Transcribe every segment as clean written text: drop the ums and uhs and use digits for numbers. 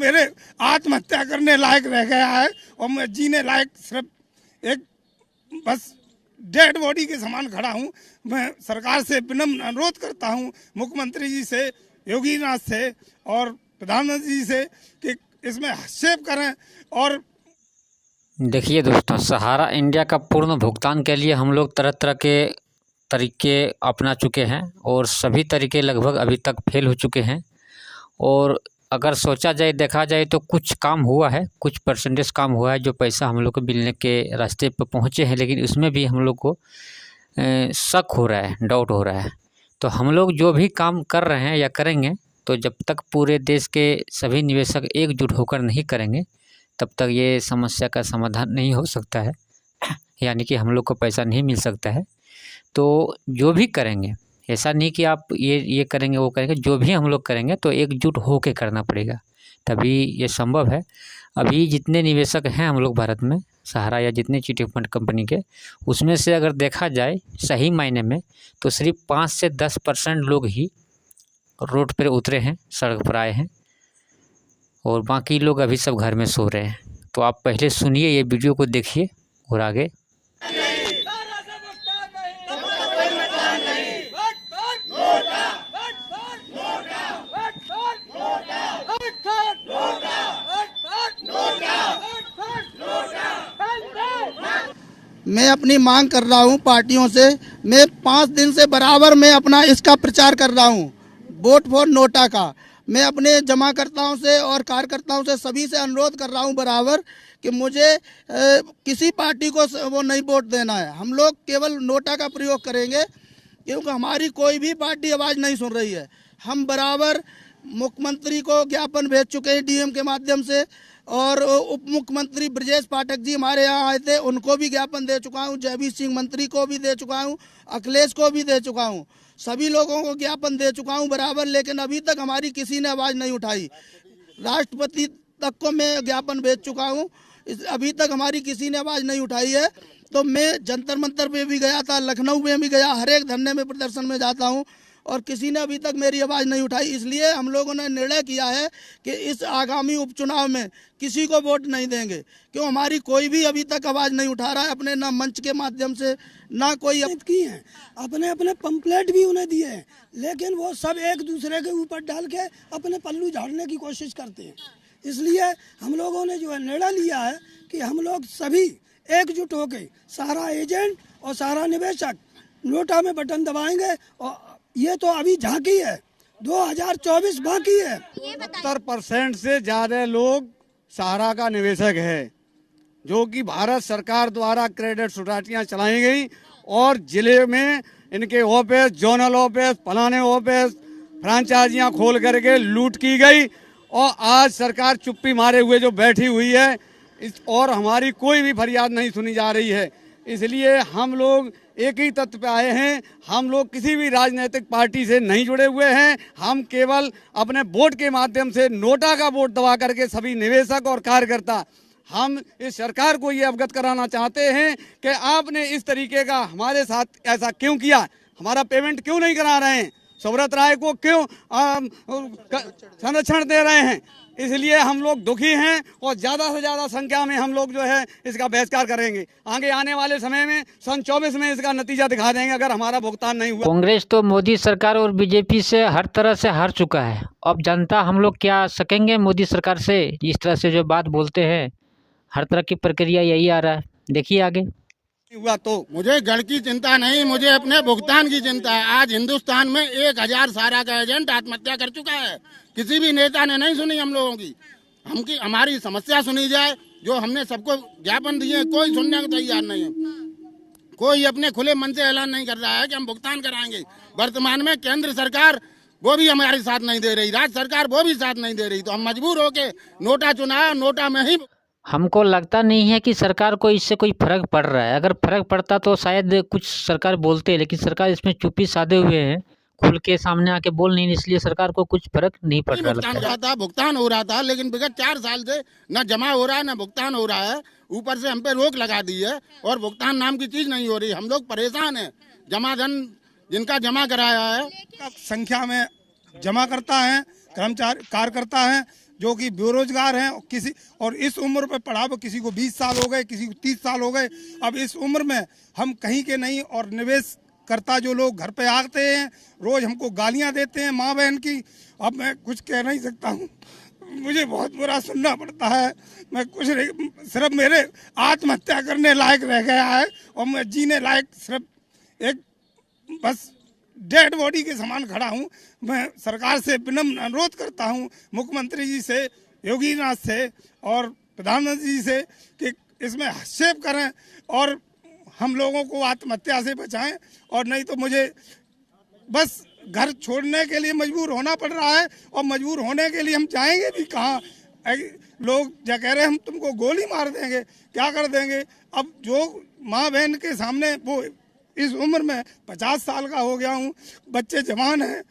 मेरे आत्महत्या करने लायक रह गया है और मैं जीने लायक सिर्फ एक बस डेड बॉडी के समान खड़ा हूँ। मैं सरकार से विनम्र अनुरोध करता हूँ, मुख्यमंत्री जी से, योगी नाथ से और प्रधानमंत्री जी से कि इसमें हस्तक्षेप करें। और देखिए दोस्तों, सहारा इंडिया का पूर्ण भुगतान के लिए हम लोग तरह तरह के तरीके अपना चुके हैं और सभी तरीके लगभग अभी तक फेल हो चुके हैं। और अगर सोचा जाए, देखा जाए तो कुछ काम हुआ है, कुछ परसेंटेज काम हुआ है, जो पैसा हम लोग को मिलने के रास्ते पर पहुँचे हैं, लेकिन उसमें भी हम लोग को शक हो रहा है, डाउट हो रहा है। तो हम लोग जो भी काम कर रहे हैं या करेंगे, तो जब तक पूरे देश के सभी निवेशक एकजुट होकर नहीं करेंगे, तब तक ये समस्या का समाधान नहीं हो सकता है। यानी कि हम लोग को पैसा नहीं मिल सकता है। तो जो भी करेंगे, ऐसा नहीं कि आप ये करेंगे वो करेंगे, जो भी हम लोग करेंगे तो एकजुट हो के करना पड़ेगा, तभी ये संभव है। अभी जितने निवेशक हैं हम लोग भारत में, सहारा या जितने चिट फंड कंपनी के, उसमें से अगर देखा जाए सही मायने में, तो सिर्फ 5 से 10% लोग ही रोड पर उतरे हैं, सड़क पर आए हैं, और बाकी लोग अभी सब घर में सो रहे हैं। तो आप पहले सुनिए, ये वीडियो को देखिए और आगे। मैं अपनी मांग कर रहा हूं पार्टियों से। मैं 5 दिन से बराबर मैं अपना इसका प्रचार कर रहा हूं, वोट फॉर नोटा का। मैं अपने जमाकर्ताओं से और कार्यकर्ताओं से सभी से अनुरोध कर रहा हूं बराबर कि मुझे किसी पार्टी को वो नहीं वोट देना है। हम लोग केवल नोटा का प्रयोग करेंगे, क्योंकि हमारी कोई भी पार्टी आवाज़ नहीं सुन रही है। हम बराबर मुख्यमंत्री को ज्ञापन भेज चुके हैं डीएम के माध्यम से, और उप मुख्यमंत्री ब्रजेश पाठक जी हमारे यहाँ आए थे, उनको भी ज्ञापन दे चुका हूँ। जयवीर सिंह मंत्री को भी दे चुका हूँ, अखिलेश को भी दे चुका हूँ, सभी लोगों को ज्ञापन दे चुका हूँ बराबर। लेकिन अभी तक हमारी किसी ने आवाज़ नहीं उठाई। राष्ट्रपति तक को मैं ज्ञापन भेज चुका हूँ, अभी तक हमारी किसी ने आवाज़ नहीं उठाई है। तो मैं जंतर मंतर पे भी गया था, लखनऊ में भी गया, हर एक धरने में प्रदर्शन में जाता हूँ, और किसी ने अभी तक मेरी आवाज़ नहीं उठाई। इसलिए हम लोगों ने निर्णय किया है कि इस आगामी उपचुनाव में किसी को वोट नहीं देंगे, क्यों हमारी कोई भी अभी तक आवाज़ नहीं उठा रहा है, अपने ना मंच के माध्यम से ना कोई की है। अपने अपने पंपलेट भी उन्हें दिए हैं, लेकिन वो सब एक दूसरे के ऊपर डाल के अपने पल्लू झाड़ने की कोशिश करते हैं। इसलिए हम लोगों ने जो है निर्णय लिया है कि हम लोग सभी एकजुट होकर सारा एजेंट और सारा निवेशक नोटा में बटन दबाएंगे। और ये तो अभी झांकी है, 2024 बाकी है। 70% से ज़्यादा लोग सहारा का निवेशक है, जो कि भारत सरकार द्वारा क्रेडिट सोसाइटियाँ चलाई गई और जिले में इनके ऑफिस, जोनल ऑफिस, फलाने ऑफिस, फ्रांचाइजियाँ खोल करके लूट की गई। और आज सरकार चुप्पी मारे हुए जो बैठी हुई है, और हमारी कोई भी फरियाद नहीं सुनी जा रही है। इसलिए हम लोग एक ही तत्व पे आए हैं। हम लोग किसी भी राजनीतिक पार्टी से नहीं जुड़े हुए हैं। हम केवल अपने वोट के माध्यम से नोटा का वोट दबा करके सभी निवेशक और कार्यकर्ता, हम इस सरकार को ये अवगत कराना चाहते हैं कि आपने इस तरीके का हमारे साथ ऐसा क्यों किया, हमारा पेमेंट क्यों नहीं करा रहे हैं, सुब्रत राय को क्यों संरक्षण दे रहे हैं। इसलिए हम लोग दुखी हैं और ज़्यादा से ज़्यादा संख्या में हम लोग जो है इसका बहिष्कार करेंगे। आगे आने वाले समय में सन 24 में इसका नतीजा दिखा देंगे अगर हमारा भुगतान नहीं हुआ। कांग्रेस तो मोदी सरकार और बीजेपी से हर तरह से हार चुका है। अब जनता, हम लोग क्या सकेंगे मोदी सरकार से? इस तरह से जो बात बोलते हैं, हर तरह की प्रक्रिया यही आ रहा है। देखिए आगे हुआ तो मुझे गढ़ की चिंता नहीं, मुझे अपने भुगतान की चिंता है। आज हिंदुस्तान में 1000 सहारा का एजेंट आत्महत्या कर चुका है। किसी भी नेता ने नहीं सुनी हम लोगों की। हमारी समस्या सुनी जाए, जो हमने सबको ज्ञापन दिए, कोई सुनने को तैयार नहीं है। कोई अपने खुले मन से ऐलान नहीं कर रहा है कि हम भुगतान कराएंगे। वर्तमान में केंद्र सरकार वो भी हमारे साथ नहीं दे रही, राज्य सरकार वो भी साथ नहीं दे रही, तो हम मजबूर होके नोटा चुना, नोटा में ही। हमको लगता नहीं है कि सरकार को इससे कोई फर्क पड़ रहा है। अगर फर्क पड़ता तो शायद कुछ सरकार बोलते, लेकिन सरकार इसमें चुप्पी साधे हुए हैं, खुल के सामने आके बोल नहीं, इसलिए सरकार को कुछ फर्क नहीं पड़ रहा। भुगतान हो रहा था, लेकिन विगत 4 साल से न जमा हो रहा है न भुगतान हो रहा है। ऊपर से हम पे रोक लगा दी है और भुगतान नाम की चीज नहीं हो रही। हम लोग परेशान हैं। जमा धन जिनका जमा कराया है संख्या में जमा करता है, कर्मचारी कार्यकर्ता हैं, जो कि बेरोजगार हैं और इस उम्र पे पढ़ा हुआ, किसी को 20 साल हो गए, किसी को 30 साल हो गए। अब इस उम्र में हम कहीं के नहीं, और निवेश करता जो लोग घर पे आते हैं रोज हमको गालियां देते हैं माँ बहन की। अब मैं कुछ कह नहीं सकता हूँ, मुझे बहुत बुरा सुनना पड़ता है। मैं कुछ नहीं, सिर्फ मेरे आत्महत्या करने लायक रह गया है और मैं जीने लायक सिर्फ एक बस डेड बॉडी के समान खड़ा हूँ। मैं सरकार से विनम्र अनुरोध करता हूँ, मुख्यमंत्री जी से, योगी नाथ से और प्रधानमंत्री जी से कि इसमें हस्तक्षेप करें और हम लोगों को आत्महत्या से बचाएं, और नहीं तो मुझे बस घर छोड़ने के लिए मजबूर होना पड़ रहा है। और मजबूर होने के लिए हम जाएंगे भी कहाँ? लोग जो कह रहे हैं हम तुमको गोली मार देंगे, क्या कर देंगे। अब जो माँ बहन के सामने, वो इस उम्र में 50 साल का हो गया हूँ, बच्चे जवान हैं,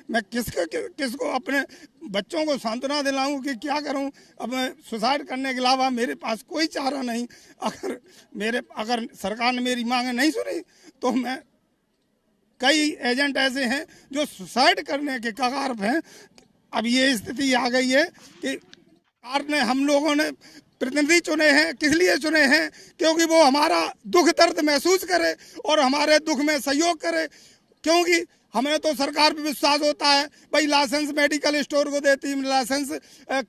मैं किसको अपने बच्चों को सांत्वना दिलाऊं कि क्या करूं। अब मैं सुसाइड करने के अलावा मेरे पास कोई चारा नहीं। अगर सरकार ने मेरी मांगे नहीं सुनी तो मैं, कई एजेंट ऐसे हैं जो सुसाइड करने के कगार पे हैं। अब ये स्थिति आ गई है कि सरकार ने, हम लोगों ने प्रतिनिधि चुने हैं, किस लिए चुने हैं? क्योंकि वो हमारा दुख दर्द महसूस करे और हमारे दुख में सहयोग करे। क्योंकि हमें तो सरकार पे विश्वास होता है, भाई लाइसेंस मेडिकल स्टोर को देती है, लाइसेंस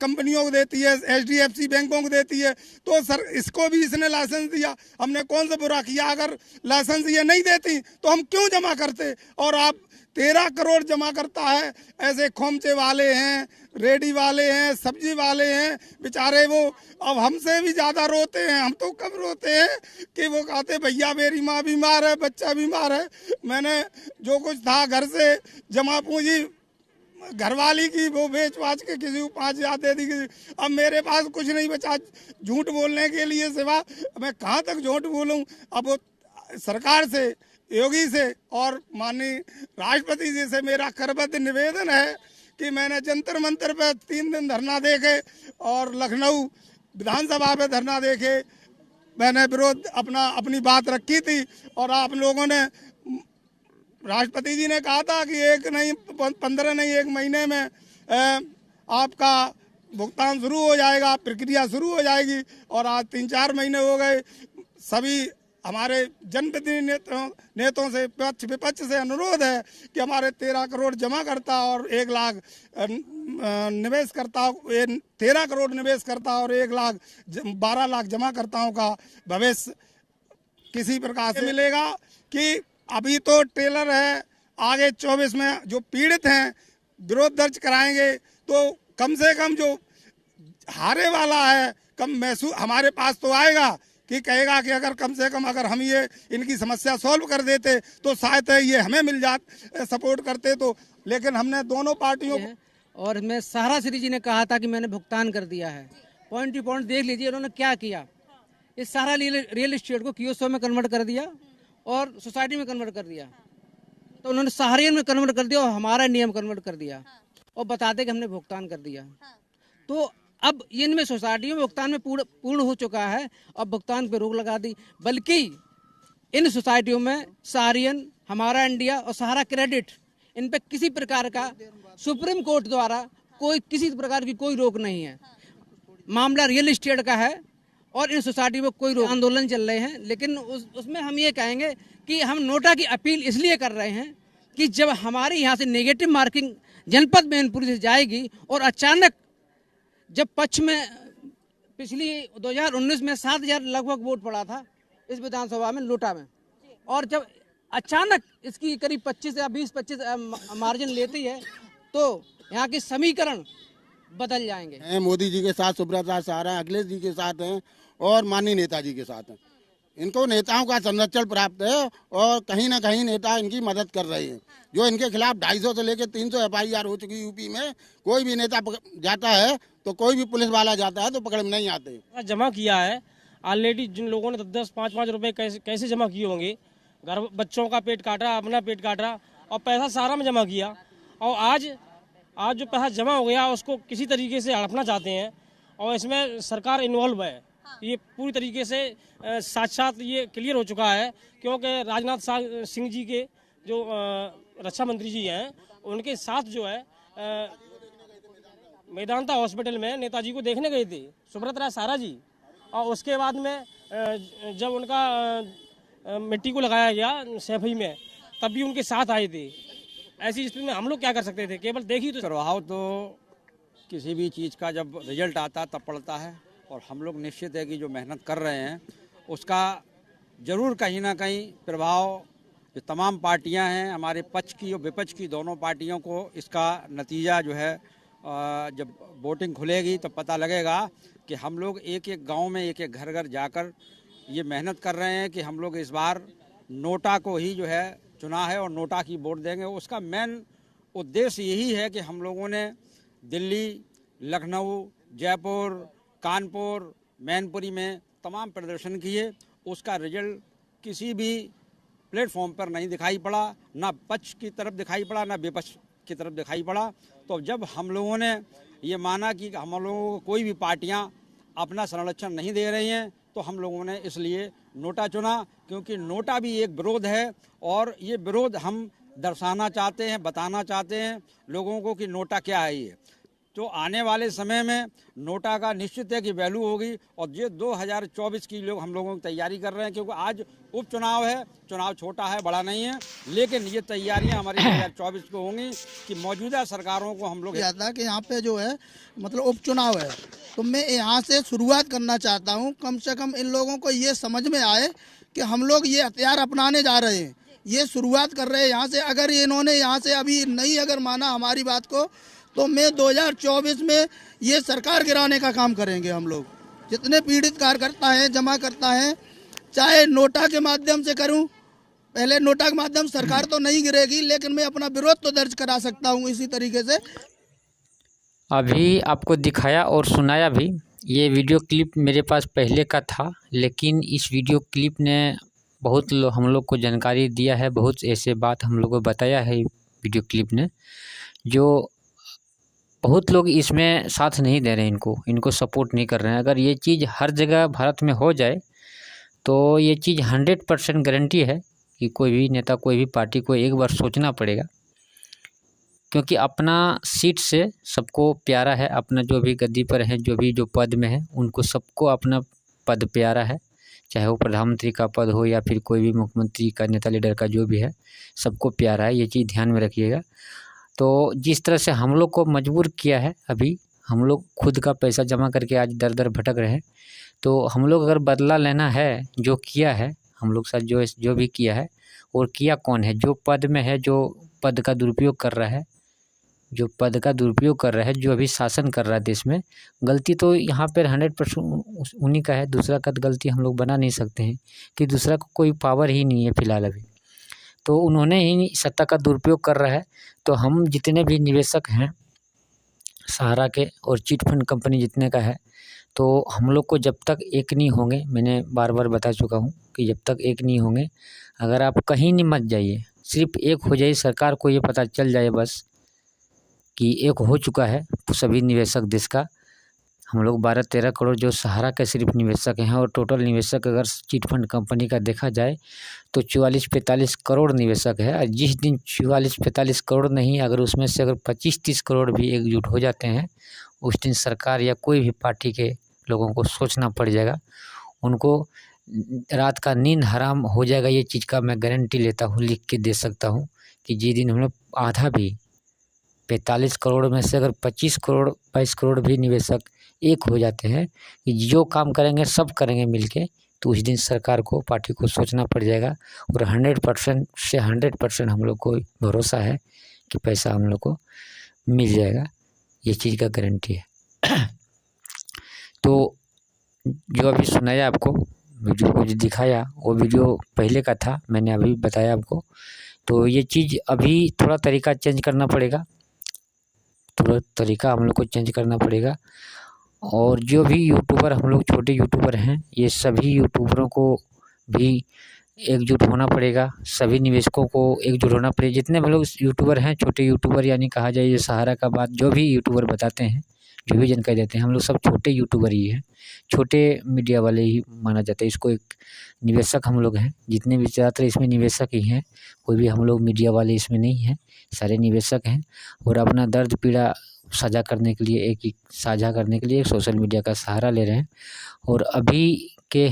कंपनियों को देती है, HDFC बैंकों को देती है, तो सर इसको भी इसने लाइसेंस दिया, हमने कौन सा बुरा किया? अगर लाइसेंस ये नहीं देती तो हम क्यों जमा करते? और आप 13 करोड़ जमा करता है। ऐसे खोमचे वाले हैं, रेडी वाले हैं, सब्जी वाले हैं, बेचारे वो अब हमसे भी ज़्यादा रोते हैं। हम तो कब रोते हैं कि वो कहते भैया मेरी माँ बीमार है, बच्चा बीमार है, मैंने जो कुछ था घर से जमा पूंजी घरवाली की वो बेच बाच के किसी को 5,000 दे दी। अब मेरे पास कुछ नहीं बचा झूठ बोलने के लिए सिवा, मैं कहाँ तक झूठ बोलूँ। अब वो सरकार से, योगी से और माननीय राष्ट्रपति जी से मेरा करबद्ध निवेदन है कि मैंने जंतर मंतर पे 3 दिन धरना देके और लखनऊ विधानसभा पे धरना देके मैंने विरोध अपनी बात रखी थी। और आप लोगों ने, राष्ट्रपति जी ने कहा था कि 15 नहीं 1 महीने में आपका भुगतान शुरू हो जाएगा, प्रक्रिया शुरू हो जाएगी। और आज 3-4 महीने हो गए। सभी हमारे जनप्रतिनिधि नेताओं से, पक्ष विपक्ष से अनुरोध है कि हमारे 13 करोड़ जमा करता और 1 लाख निवेश करता, 13 करोड़ निवेश करता और 12 लाख जमा करताओं का भविष्य किसी प्रकार से मिलेगा। कि अभी तो टेलर है, आगे 24 में जो पीड़ित हैं विरोध दर्ज कराएंगे, तो कम से कम जो हारे वाला है कम महसूस हमारे पास तो आएगा कि कहेगा कि अगर कम से कम अगर हम ये इनकी समस्या सॉल्व कर देते तो शायद ये हमें मिल जाते, सपोर्ट करते। तो लेकिन हमने दोनों पार्टियों को, और मैं सहारा श्री जी ने कहा था कि मैंने भुगतान कर दिया है। पॉइंट टू पॉइंट देख लीजिए उन्होंने क्या किया। इस सारा रियल एस्टेट को कियोस्को में कन्वर्ट कर दिया और सोसाइटी में कन्वर्ट कर दिया। तो उन्होंने सहारियन में कन्वर्ट कर दिया और हमारा नियम कन्वर्ट कर दिया और बताते कि हमने भुगतान कर दिया। तो अब इनमें सोसाइटियों में भुगतान में पूर्ण हो चुका है, अब भुगतान पे रोक लगा दी। बल्कि इन सोसाइटियों में सहारियन, हमारा इंडिया और सहारा क्रेडिट, इन पे किसी प्रकार का सुप्रीम कोर्ट द्वारा किसी प्रकार की कोई रोक नहीं है। मामला रियल एस्टेट का है और इन सोसाइटी में कोई रोक, आंदोलन चल रहे हैं। लेकिन उसमें हम ये कहेंगे कि हम नोटा की अपील इसलिए कर रहे हैं कि जब हमारे यहाँ से नेगेटिव मार्किंग जनपद मैनपुरी से जाएगी और अचानक जब पक्ष में पिछली 2019 में 7,000 लगभग वोट पड़ा था इस विधानसभा में नोटा में, और जब अचानक इसकी करीब 25 या 20-25 मार्जिन लेती है तो यहाँ के समीकरण बदल जाएंगे। मोदी जी के साथ सुब्रता सहारा, अखिलेश जी के साथ हैं और माननीय नेताजी के साथ हैं। इनको नेताओं का संरक्षण प्राप्त है और कहीं ना कहीं नेता इनकी मदद कर रहे हैं। जो इनके खिलाफ 250 से लेकर 300 FIR हो चुकी यूपी में। कोई भी नेता जाता है तो कोई भी पुलिस वाला जाता है तो पकड़ में नहीं आते। जमा किया है ऑलरेडी, जिन लोगों ने 10-10, 5-5 रुपए कैसे जमा किए होंगे, घर बच्चों का पेट काट रहा, अपना पेट काट रहा और पैसा सारा में जमा किया। और आज जो पैसा जमा हो गया उसको किसी तरीके से हड़पना चाहते हैं और इसमें सरकार इन्वॉल्व है। ये पूरी तरीके से साथ ये क्लियर हो चुका है, क्योंकि राजनाथ सिंह जी के जो रक्षा मंत्री जी हैं उनके साथ जो है मेदांता हॉस्पिटल में नेताजी को देखने गए थे सुब्रत राय सहारा जी, और उसके बाद में जब उनका मिट्टी को लगाया गया सैफई में, तब भी उनके साथ आए थे। ऐसी स्थिति में हम लोग क्या कर सकते थे? केवल देखी तो प्रभाव तो किसी भी चीज़ का जब रिजल्ट आता तब पड़ता है, और हम लोग निश्चित है कि जो मेहनत कर रहे हैं उसका ज़रूर कहीं ना कहीं प्रभाव जो तमाम पार्टियां हैं, हमारे पक्ष की और विपक्ष की दोनों पार्टियों को इसका नतीजा जो है जब वोटिंग खुलेगी तो पता लगेगा कि हम लोग एक एक गांव में एक एक घर घर जाकर ये मेहनत कर रहे हैं कि हम लोग इस बार नोटा को ही जो है चुना है और नोटा की वोट देंगे। उसका मेन उद्देश्य यही है कि हम लोगों ने दिल्ली, लखनऊ, जयपुर, कानपुर, मैनपुरी में तमाम प्रदर्शन किए, उसका रिजल्ट किसी भी प्लेटफॉर्म पर नहीं दिखाई पड़ा, ना पक्ष की तरफ दिखाई पड़ा ना विपक्ष की तरफ दिखाई पड़ा। तो जब हम लोगों ने ये माना कि हम लोगों को कोई भी पार्टियां अपना संरक्षण नहीं दे रही हैं, तो हम लोगों ने इसलिए नोटा चुना, क्योंकि नोटा भी एक विरोध है, और ये विरोध हम दर्शाना चाहते हैं, बताना चाहते हैं लोगों को कि नोटा क्या है। ये तो आने वाले समय में नोटा का निश्चित है कि वैल्यू होगी, और ये 2024 की लोग हम लोगों की तैयारी कर रहे हैं, क्योंकि आज उपचुनाव है, चुनाव छोटा है, बड़ा नहीं है, लेकिन ये तैयारियां हमारी 2024 को होंगी कि मौजूदा सरकारों को हम लोग था कि यहाँ पे जो है मतलब उपचुनाव है, तो मैं यहाँ से शुरुआत करना चाहता हूँ। कम से कम इन लोगों को ये समझ में आए कि हम लोग ये हथियार अपनाने जा रहे हैं, ये शुरुआत कर रहे हैं यहाँ से। अगर इन्होंने यहाँ से अभी नहीं अगर माना हमारी बात को, तो मैं 2024 में ये सरकार गिराने का काम करेंगे हम लोग। जितने पीड़ित कार्यकर्ता हैं, जमा करता हैं, चाहे नोटा के माध्यम से करूं, पहले नोटा के माध्यम सरकार तो नहीं गिरेगी, लेकिन मैं अपना विरोध तो दर्ज करा सकता हूं इसी तरीके से। अभी आपको दिखाया और सुनाया भी, ये वीडियो क्लिप मेरे पास पहले का था, लेकिन इस वीडियो क्लिप ने बहुत हम लोग को जानकारी दिया है, बहुत ऐसे बात हम लोग को बताया है वीडियो क्लिप ने, जो बहुत लोग इसमें साथ नहीं दे रहे हैं, इनको सपोर्ट नहीं कर रहे हैं। अगर ये चीज़ हर जगह भारत में हो जाए तो ये चीज़ 100% गारंटी है कि कोई भी नेता, कोई भी पार्टी को एक बार सोचना पड़ेगा, क्योंकि अपना सीट से सबको प्यारा है, अपना जो भी गद्दी पर है, जो पद में है, उनको सबको अपना पद प्यारा है, चाहे वो प्रधानमंत्री का पद हो या फिर कोई भी मुख्यमंत्री का, नेता लीडर का, जो भी है, सबको प्यारा है। ये चीज़ ध्यान में रखिएगा। तो जिस तरह से हम लोग को मजबूर किया है, अभी हम लोग खुद का पैसा जमा करके आज दर दर भटक रहे हैं, तो हम लोग अगर बदला लेना है, जो किया है हम लोग साथ, जो भी किया है, और किया कौन है, जो पद में है, जो पद का दुरुपयोग कर रहा है, जो अभी शासन कर रहा है देश में, गलती तो यहाँ पर 100% उन्हीं का है। दूसरा का गलती हम लोग बना नहीं सकते हैं, कि दूसरा को कोई पावर ही नहीं है फिलहाल अभी, तो उन्होंने ही सत्ता का दुरुपयोग कर रहा है। तो हम जितने भी निवेशक हैं सहारा के और चिट फंड कंपनी जितने का है, तो हम लोग को जब तक एक नहीं होंगे, मैंने बार बार बता चुका हूँ कि जब तक एक नहीं होंगे, अगर आप कहीं नहीं मत जाइए, सिर्फ एक हो जाइए, सरकार को ये पता चल जाए बस कि एक हो चुका है सभी निवेशक देश का। हम लोग 12-13 करोड़ जो सहारा के सिर्फ निवेशक हैं, और टोटल निवेशक अगर चिट फंड कंपनी का देखा जाए तो 44-45 करोड़ निवेशक है। और जिस दिन 44-45 करोड़ नहीं, अगर उसमें से अगर 25-30 करोड़ भी एकजुट हो जाते हैं, उस दिन सरकार या कोई भी पार्टी के लोगों को सोचना पड़ जाएगा, उनको रात का नींद हराम हो जाएगा। ये चीज़ का मैं गारंटी लेता हूँ, लिख के दे सकता हूँ कि जिस दिन हम लोग आधा भी 45 करोड़ में से अगर 25 करोड़ 22 करोड़ भी निवेशक एक हो जाते हैं कि जो काम करेंगे सब करेंगे मिलके, तो उस दिन सरकार को, पार्टी को सोचना पड़ जाएगा। और 100% से 100% हम लोग को भरोसा है कि पैसा हम लोग को मिल जाएगा, ये चीज़ का गारंटी है। तो जो अभी सुनाया आपको, वीडियो को जो दिखाया, वो वीडियो पहले का था, मैंने अभी बताया आपको। तो ये चीज़ अभी थोड़ा तरीका चेंज करना पड़ेगा, थोड़ा तरीका हम लोग को चेंज करना पड़ेगा। और जो भी यूट्यूबर, हम लोग छोटे यूट्यूबर हैं, ये सभी यूट्यूबरों को भी एकजुट होना पड़ेगा, सभी निवेशकों को एकजुट होना पड़ेगा। जितने भी लोग यूट्यूबर हैं, छोटे यूट्यूबर, यानी कहा जाए ये सहारा का बात, जो भी यूट्यूबर बताते हैं, जो भी जानकारी देते हैं, हम लोग सब छोटे यूट्यूबर ही हैं, छोटे मीडिया वाले ही माना जाता है। इसको एक निवेशक हम लोग हैं, जितने भी ज़्यादातर इसमें निवेशक ही हैं, कोई भी हम लोग मीडिया वाले इसमें नहीं हैं, सारे निवेशक हैं। और अपना दर्द पीड़ा साझा करने के लिए एक सोशल मीडिया का सहारा ले रहे हैं। और अभी के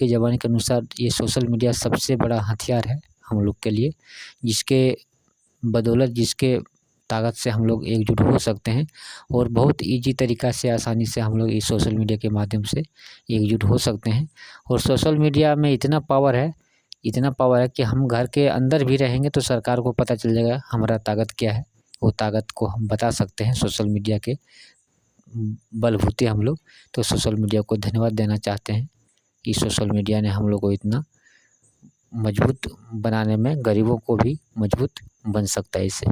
ज़माने के अनुसार ये सोशल मीडिया सबसे बड़ा हथियार है हम लोग के लिए, जिसके बदौलत, जिसके ताकत से हम लोग एकजुट हो सकते हैं और बहुत ईजी तरीक़ा से, आसानी से हम लोग इस सोशल मीडिया के माध्यम से एकजुट हो सकते हैं। और सोशल मीडिया में इतना पावर है कि हम घर के अंदर भी रहेंगे तो सरकार को पता चल जाएगा हमारा ताकत क्या है, वो ताकत को हम बता सकते हैं सोशल मीडिया के बलबूते हम लोग। तो सोशल मीडिया को धन्यवाद देना चाहते हैं कि सोशल मीडिया ने हम लोग को इतना मजबूत बनाने में, गरीबों को भी मजबूत बन सकता है इससे।